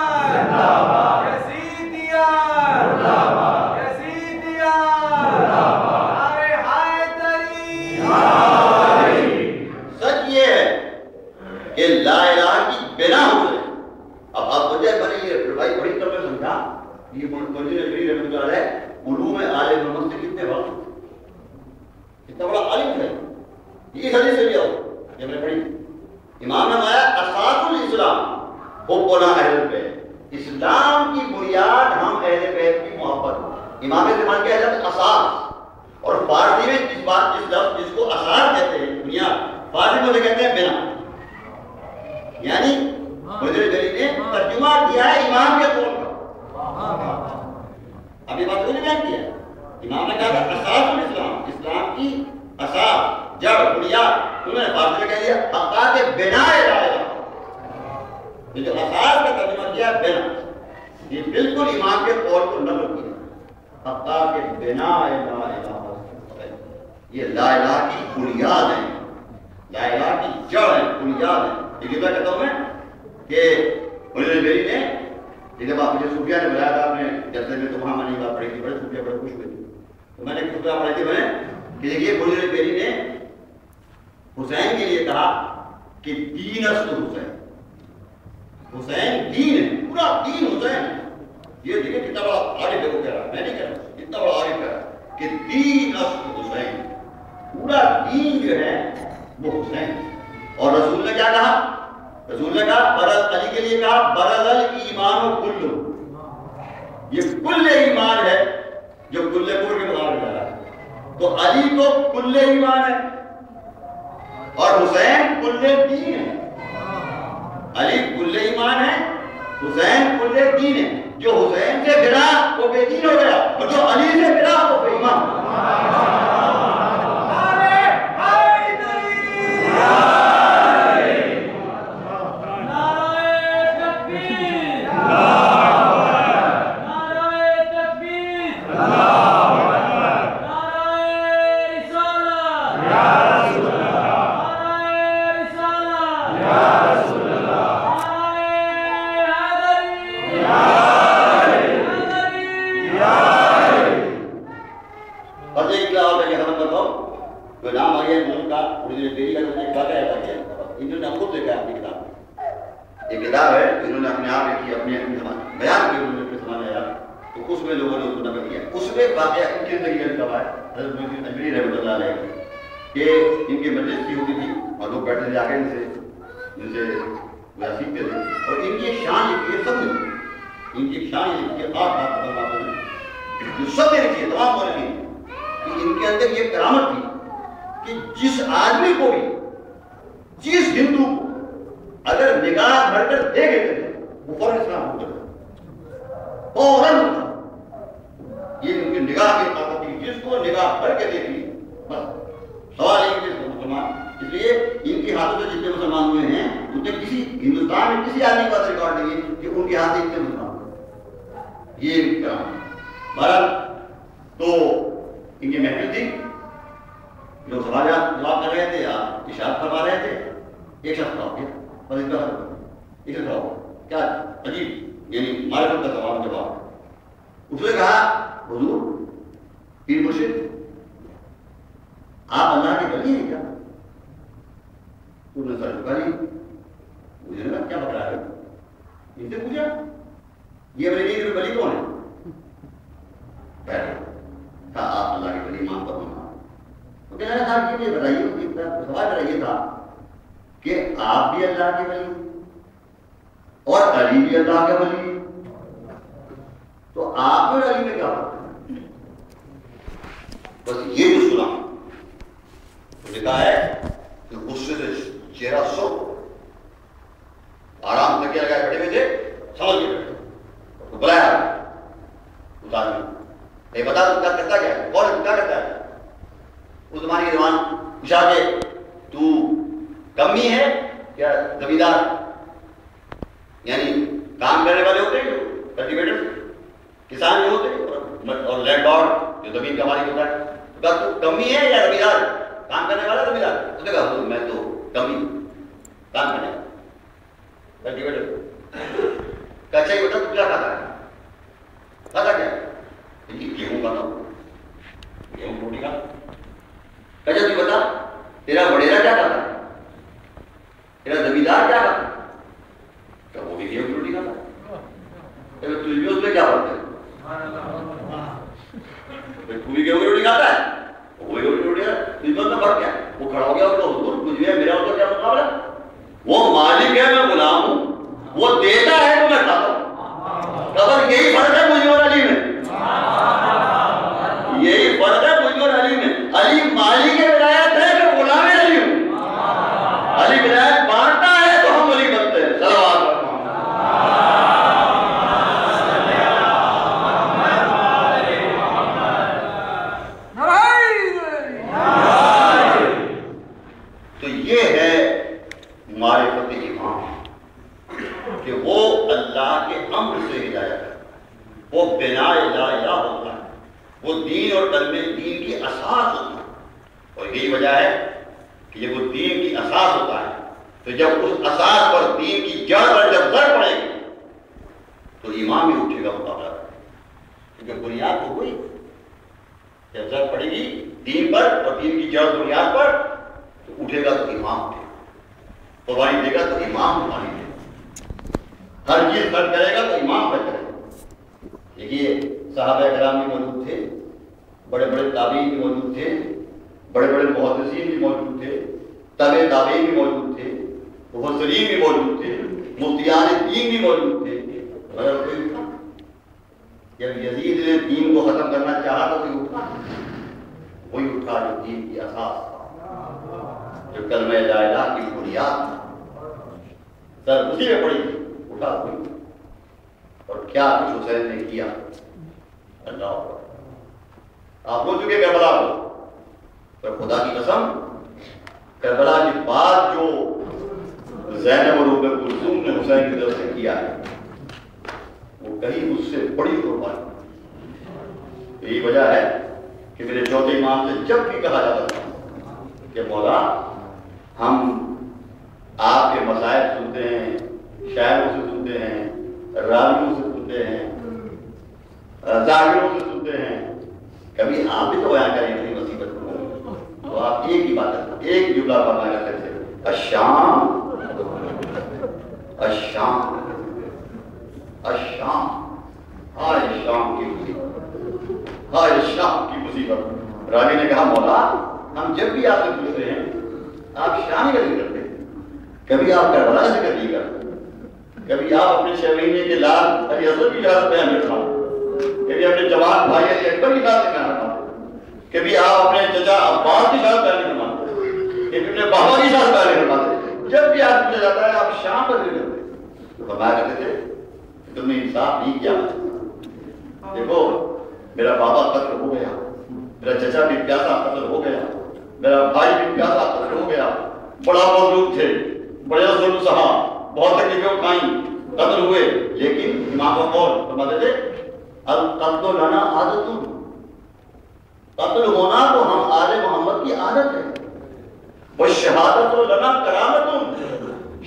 یہ مجھے نبی رحمۃ اللہ علیہ علوم آل محمد سے کتنے وقت کتنا بڑا عالم ہے. یہ حدیث سے لیا ہو جب میں پڑھی امام نے فرمایا اساس الاسلام حبنا اہل البیت. اسلام کی بنیاد ہم اہل بیت کی محبت. امام نے مان کیا جب اساس اور فارسی میں جس لفظ جس کو اساس کہتے ہیں بنیاد فارسی میں کہتے ہیں بنا. یعنی مجھے نے ترجمہ کیا ہے امام کے طور پر. اب یہ بات کو نہیں بیان کیا امام نے کہا تھا اساس الاسلام اسلام کی اساس جڑ بنیاد انہوں نے فارسی میں کہہ دیا حقات بنا لا الہ. یہ جو اساس کا ترجمہ کیا ہے بنا یہ بالکل امام کے طور پر نقل کیا حقات بنا لا الہ. یہ لا الہ کی بنیاد ہے لا الہ کی جڑ ہے بنیاد ہے. یہ کیا کہتا ہوں میں کہ انہوں نے میری نے جب آپ مجھے صوفیہ نے بلایا تھا آپ نے جلسے میں تو وہاں میں نے بات پڑھی تھی بڑے صوفیہ بڑے خوش ہوئے تھے تو میں نے خطبہ پڑھی تھی میں نے کہ دیکھیے بزرگ پیری نے حسین کے لیے کہا کہ دین است حسین. حسین دین ہے پورا دین حسین. یہ دیکھیں کتنا بڑا عارف ہے وہ کہہ رہا میں نہیں کہہ رہا کتنا بڑا عارف ہے کہ دین است حسین پورا دین جو ہے وہ حسین. اور رسول نے کیا کہا رسول نے کہا برز علی کے لیے کہا برز الایمان و کلو. یہ کل ایمان ہے جو کل پور کے مقابلے میں ہے. تو علی تو کل ایمان ہے اور حسین کل دین ہے. علی کل ایمان ہے حسین کل دین ہے. جو حسین سے بنا وہ بے دین ہو گیا اور جو علی سے بنا وہ بے ایمان. بھی گیہوں کی روٹی کھاتا ہے، وہ گیہوں کی روٹی کھاتا ہے، دشمن میں فرق کیا ہے؟ وہ کھڑا ہو گیا اور حضور کچھ بھی ہے، میرا اس کا کیا مقابلہ؟ وہ مالک ہے، میں غلام ہوں، وہ دیتا ہے تو میں کھاتا ہوں۔ خبر یہی فرق ہے مجھ اور علی میں، یہی فرق ہے مجھ اور علی میں۔ علی مالک ولایت ہے، میں غلام علی ہوں۔ علی ولایت بانٹتا ہے تو ہم ولی بنتے ہیں۔ صلوات تو یہ ہے معرفت امام کہ وہ اللہ کے امر سے ہدایت ہے، وہ بنا لا الہ ہوتا ہے، وہ دین اور کلمہ دین کی اساس ہوتا ہے۔ اور یہی وجہ ہے کہ جب وہ دین کی اساس ہوتا ہے تو جب اس اساس پر دین کی جڑ پر جب زر پڑے گی تو امام ہی اٹھے گا مقابلہ کرے، کیونکہ بنیاد تو ہوئی، جب زر پڑے گی دین پر اور دین کی جڑ بنیاد پر تو اٹھے گا تو امام اٹھے گا، قربانی دے گا تو امام قربانی دے گا، ہر چیز خرچ کرے گا تو امام خرچ کرے گا۔ دیکھیے صحابہ کرام بھی موجود تھے، بڑے بڑے تابعین بھی موجود تھے، بڑے بڑے محدثین بھی موجود تھے، تابع تابعین بھی موجود تھے، مفسرین بھی موجود تھے، مفتیان دین بھی موجود تھے، مگر کوئی اٹھا؟ جب یزید نے دین کو ختم کرنا چاہا تو کوئی اٹھا؟ وہی اٹھا جو دین کی اساس تھا، جو کلمہ لا الہ کی بنیاد تھا، سر اسی میں پڑی تھی، اٹھا کوئی۔ اور کیا کچھ حسین نے کیا، اللہ اکبر۔ آپ بول چکے کربلا کو، پر خدا کی قسم کربلا کے بعد جو زینب اور ام کلثوم نے حسین کی طرف سے کیا ہے وہ کہیں اس سے بڑی قربانی۔ یہی وجہ ہے کہ میرے چوتھے امام سے جب بھی کہا جاتا تھا کہ مولا ہم آپ کے مسائل سنتے ہیں، شاعروں سے سنتے ہیں، راویوں سے سنتے ہیں، ظاہروں سے سنتے ہیں، کبھی آپ بھی تو بیان کریں اپنی مصیبت کو۔ تو آپ ایک ہی بات کرتے، ایک جملہ فرمایا کرتے تھے، الشام الشام الشام، ہائے شام کی مصیبت، ہائے شام کی مصیبت۔ راوی نے کہا مولا ہم جب بھی آپ سے پوچھتے ہیں آپ شام کا ذکر کرتے ہیں، کبھی آپ کربلا کا ذکر نہیں کرتے، کبھی آپ اپنے 6 مہینے کے لال علی اصغر کی یاد بیان کرتے ہیں، کبھی اپنے جوان بھائی علی اکبر کی بات بیان کرتے ہیں، کبھی آپ اپنے چچا عباس کی بات بیان کرتے ہیں، کبھی اپنے بابا کی بات بیان کرتے ہیں۔ جب بھی آپ پوچھا جاتا ہے آپ شام کا ذکر کرتے ہیں، تو فرمایا کرتے تھے تم نے انصاف نہیں کیا۔ دیکھو میرا بابا قتل ہو گیا، میرا چچا بھی پیاسا قتل ہو گیا، میرا بھائی بھی پیاسا قتل ہو گیا، بڑا مظلوم تھے، بڑے ظلم سہا، بہت تکلیفیں اٹھائیں، قتل ہوئے، لیکن امام کا قول فرماتے تھے القتل لنا عادت، قتل ہونا تو ہم آل محمد کی عادت ہے، والشہادت لنا کرامت،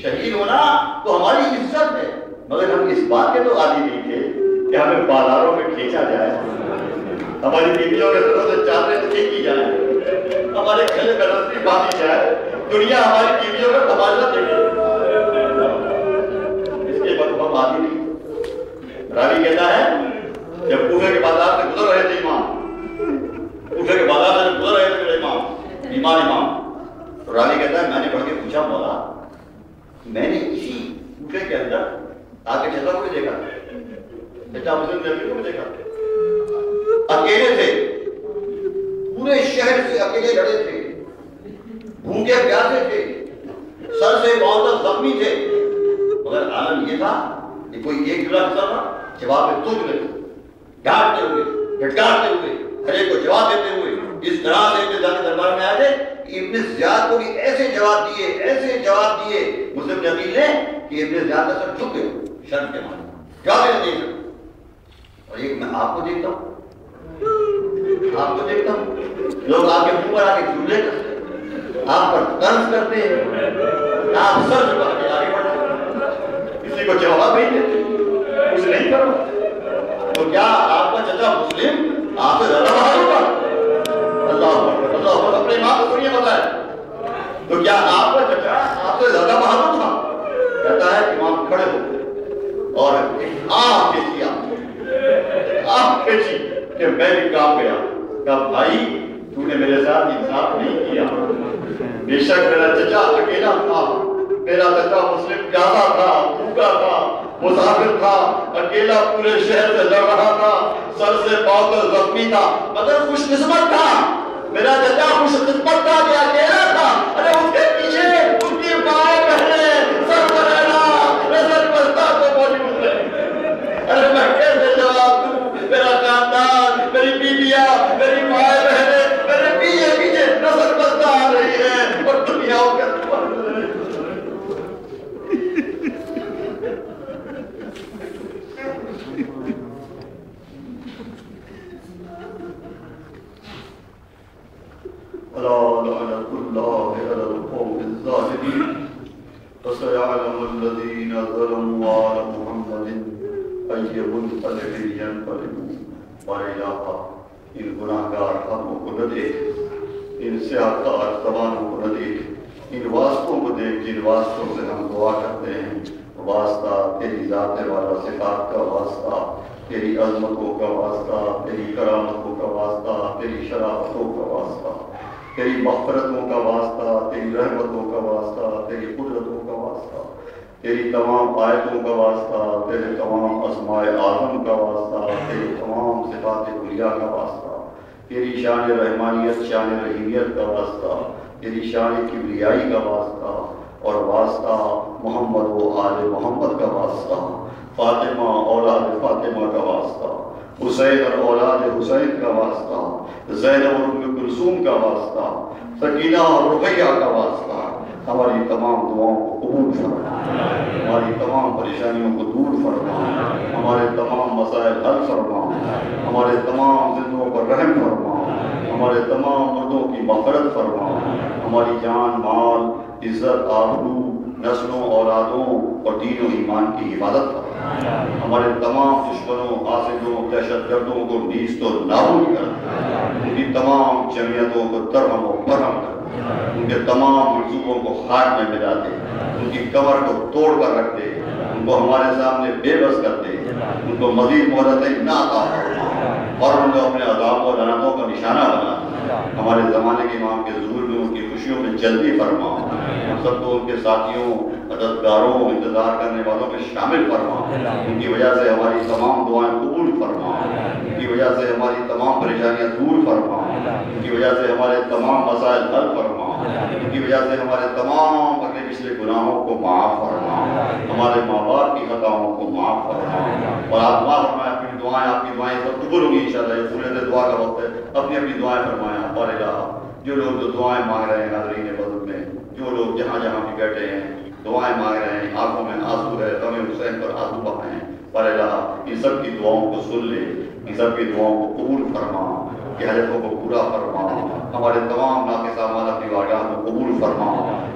شہید ہونا تو ہماری عزت ہے، مگر ہم اس بات کے تو عادی نہیں تھے کہ ہمیں بازاروں میں کھینچا جائے، ہماری بیویوں کے سروں سے چادریں کھینچی جائیں، ہمارے گلے میں رسی باندھی جائے، دنیا ہماری بیویوں کا تماشا دیکھے، اس کے بعد ہم عادی نہیں۔ راوی کہتا ہے جب کوفے کے بازار سے گزر رہے تھے امام، کوفے کے بازار سے گزر رہے تھے میرے امام، تو راوی کہتا ہے میں نے پڑھ کے پوچھا مولا میں نے اسی کوفے کے اندر آ کے چچا کو بھی دیکھا، چچا مسلم نبی کو بھی دیکھا، اکیلے تھے، پورے شہر سے اکیلے لڑے تھے، بھوکے پیاسے تھے، سر سے پاؤں تک زخمی تھے، مگر عالم یہ تھا کہ کوئی ایک جملہ حصہ تھا جواب میں 2 جملے تھے، ڈانٹتے ہوئے پھٹکارتے ہوئے ہر ایک کو جواب دیتے ہوئے اس طرح سے ابن زیاد کے دربار میں آئے تھے۔ ابن زیاد کو بھی ایسے جواب دیے مسلم جمیل نے کہ ابن زیاد کا سر جھک گئے شرم کے مارے، جواب نہیں دے سکتے۔ اور ایک میں آپ کو دیکھتا ہوں لوگ آپ کے منہ پر آ کے جملے کرتے ہیں، آپ پر طنز کرتے ہیں، آپ سر جھکا کے آگے بڑھتے ہیں، کسی کو جواب نہیں دیتے، کچھ نہیں کرو، تو کیا آپ کا چچا مسلم آپ سے زیادہ بہادر ہوگا؟ اللہ اپنے امام کو سنیے بتائے، تو کیا آپ کا چچا آپ سے زیادہ بہادر تھا؟ کہتا ہے امام کھڑے ہو اور آہ کھینچی کہ میں بھی کام گیا، کہا بھائی تو نے میرے ساتھ انصاف نہیں کیا، بے شک میرا چچا اکیلا تھا، میرا چچا مسلم پیاسا تھا، بھوکا تھا، مسافر تھا، اکیلا پورے شہر سے لڑ رہا تھا، سر سے پاؤں تک زخمی تھا، مگر خوش قسمت تھا میرا چچا، خوش قسمت تھا کہ اکیلا تھا۔ ارے اس کے پیچھے ان کی مائیں بہنیں سربراہ نظر بستا تو موجود ہے۔ ارے میں کیسے جواب دوں؟ میرا خاندان، میری بیویاں، میری مائیں بہنیں میرے پیچھے پیچھے نظر بستا آ رہی ہے اور دنیا کے ألا لعنة الله على القوم الظالمين فسيعلم الذين ظلموا على محمد أي منقلب ينقلبون۔ اور الہا ان گناہگار ہاتھوں کو نہ دیکھ، ان سیاہکار زبانوں کو نہ دیکھ، ان واسطوں کو دیکھ جن واسطوں سے ہم دعا کرتے ہیں۔ واسطہ تیری ذات والا صفات کا واسطہ، تیری عظمتوں کا واسطہ، تیری کرامتوں کا واسطہ، تیری شرافتوں کا واسطہ، تیری مغفرتوں کا واسطہ، تیری رحمتوں کا واسطہ، تیری قدرتوں کا واسطہ، تیری تمام آیتوں کا واسطہ، تیرے تمام اسماء اعظم کا واسطہ، تیری تمام صفات کلیہ کا واسطہ، تیری شان رحمانیت، شان رحیمیت کا واسطہ، تیری شان کبریائی کا واسطہ، اور واسطہ محمد و آل محمد کا واسطہ، فاطمہ اولاد فاطمہ کا واسطہ، حسین اور اولاد حسین کا واسطہ، زینب اور ام کلثوم کا واسطہ، سکینہ اور رقیہ کا واسطہ۔ ہماری تمام دعاؤں کو قبول فرما، ہماری تمام پریشانیوں کو دور فرما، ہمارے تمام مسائل حل فرما، ہمارے تمام زندوں پر رحم فرما، ہمارے تمام مردوں کی مغفرت فرما، ہماری جان مال عزت آبرو نسلوں اولادوں اور دین و ایمان کی حفاظت فرما، ہمارے تمام دشمنوں حاسدوں دہشت گردوں کو نیست و نابود کر، ان کی تمام جمعیتوں کو درہم و برہم کر، ان کے تمام منصوبوں کو خاک میں ملا دے، ان کی کمر کو توڑ کر رکھ دے، ان کو ہمارے سامنے بے بس کر دے، ان کو مزید مہلتیں نہ عطا فرما اور ان کو اپنے عذاب و لعنتوں کا نشانہ بنا دے۔ ہمارے زمانے کے امام کے ظہور میں ان کی خوشیوں میں جلدی فرما، ہم سب کو ان کے ساتھیوں مددگاروں انتظار کرنے والوں میں شامل فرما، ان کی وجہ سے ہماری تمام دعائیں قبول فرما، ان کی وجہ سے ہماری تمام پریشانیاں دور فرما، ان کی وجہ سے ہمارے تمام مسائل حل فرما، ان کی وجہ سے ہمارے تمام اگلے پچھلے گناہوں کو معاف فرما، ہمارے ماں باپ کی خطاؤں کو معاف فرما، اور آپ معاف فرمائیں اپنی دعائیں، آپ کی دعائیں سب قبول ہوں گی انشاءاللہ۔ یہ پورے دعا کا وقت ہے، اپنی اپنی دعائیں فرمائیں۔ اور الہ جو لوگ جو دعائیں مانگ رہے ہیں حاضرین بدر میں، جو لوگ جہاں جہاں بھی بیٹھے ہیں دعائیں مانگ رہے ہیں، آنکھوں میں آنسو ہے، غم حسین پر آنسو بہائیں، پر الہ ان سب کی دعاؤں کو سن لے، ان سب کی دعاؤں کو قبول فرما، کہ حاجتوں کو پورا فرما، ہمارے تمام ناقص اعمال اپنی بارگاہ میں قبول فرما،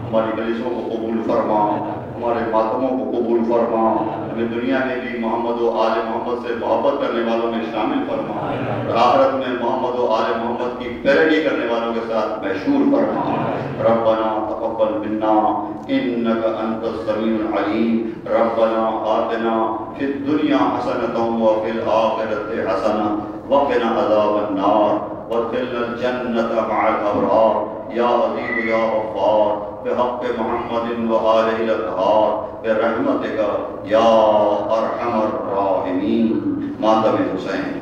ہماری مجلسوں کو قبول فرما، ہمارے ماتموں کو قبول فرما، ہمیں دنیا میں بھی محمد و آل محمد سے محبت کرنے والوں میں شامل فرما، اور آخرت میں محمد و آل محمد کی پیروی کرنے والوں کے ساتھ محشور فرما۔ ربنا تقبل منا انک انت السمیع العلیم، ربنا آتنا فی الدنیا حسنۃ وفی الآخرۃ حسنۃ وقنا عذاب النار وادخلنا الجنة مع الأبرار یا عزیز یا غفار بحق محمد وآلہ الأطہار برحمتک یا ارحم الراحمین۔ ماتم حسین۔